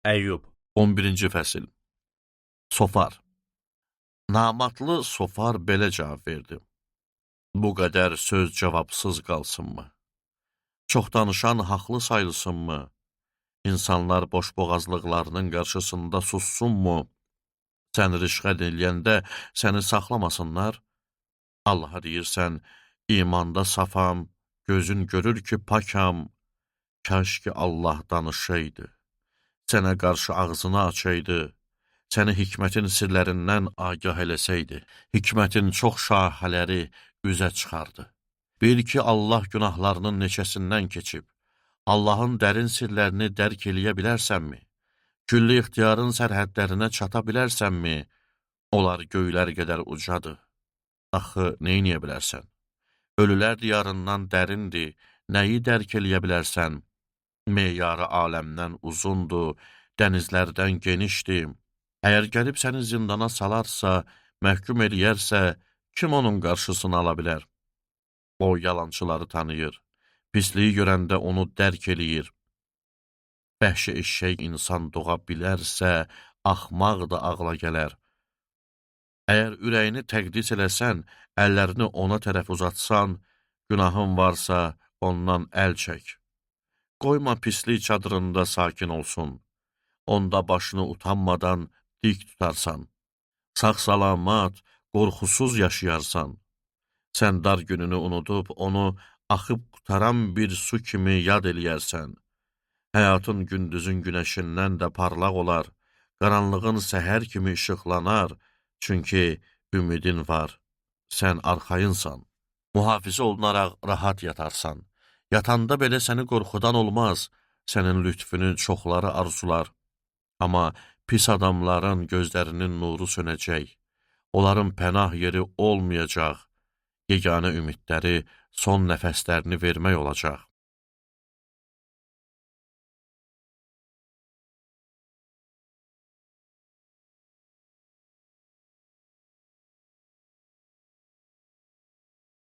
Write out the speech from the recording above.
Əyyub. 11-ci fəsil. Sofar. Namatlı Sofar belə cavab verdi. Bu qədər söz cavabsız qalsınmı? Çox danışan haqlı sayılsınmı? İnsanlar boşboğazlıqlarının qarşısında sussunmu? Sən rişqət eləyəndə səni saxlamasınlar? Allaha deyirsən, imanda safam, gözün görür ki, pakam. Kaş ki Allah danışaydı, sənə qarşı ağzını açaydı, səni hikmətin sirlərindən agah eləsəydi, hikmətin çox şahələri üzə çıxardı. Bil ki, Allah günahlarının neçəsindən keçib, Allahın dərin sirlərini dərk eləyə bilərsənmi? Külli ixtiyarın sərhədlərinə çata bilərsənmi? Onlar göylər qədər ucadır. Axı, neyniyə bilərsən? Ölülər diyarından dərindir, nəyi dərk eləyə bilərsən? Meyarı aləmdən uzundur, dənizlərdən genişdir. Əgər gəlib səni zindana salarsa, məhkum eləyərsə, kim onun qarşısını ala bilər? O, yalançıları tanıyır, pisliyi görəndə onu dərk eləyir. Bəhşi eşşək insan doğa bilərsə, axmaq da ağla gələr. Əgər ürəyini təqdis eləsən, əllərini ona tərəf uzatsan, günahın varsa, ondan əl çək. Qoyma pislik çadırında sakin olsun. Onda başını utanmadan dik tutarsan. Sağ-salamat, qorxusuz yaşayarsan. Sən dar gününü unudub, onu axıb qutaran bir su kimi yad eləyərsən. Həyatın gündüzün günəşindən də parlaq olar. Qaranlığın səhər kimi işıqlanar. Çünki ümidin var. Sən arxayınsan. Mühafizə olunaraq rahat yatarsan. Yatanda belə səni qorxudan olmaz, sənin lütfünü çoxları arzular. Amma pis adamların gözlərinin nuru sönəcək, onların pənah yeri olmayacaq, yeganə ümidləri son nəfəslərini vermək olacaq.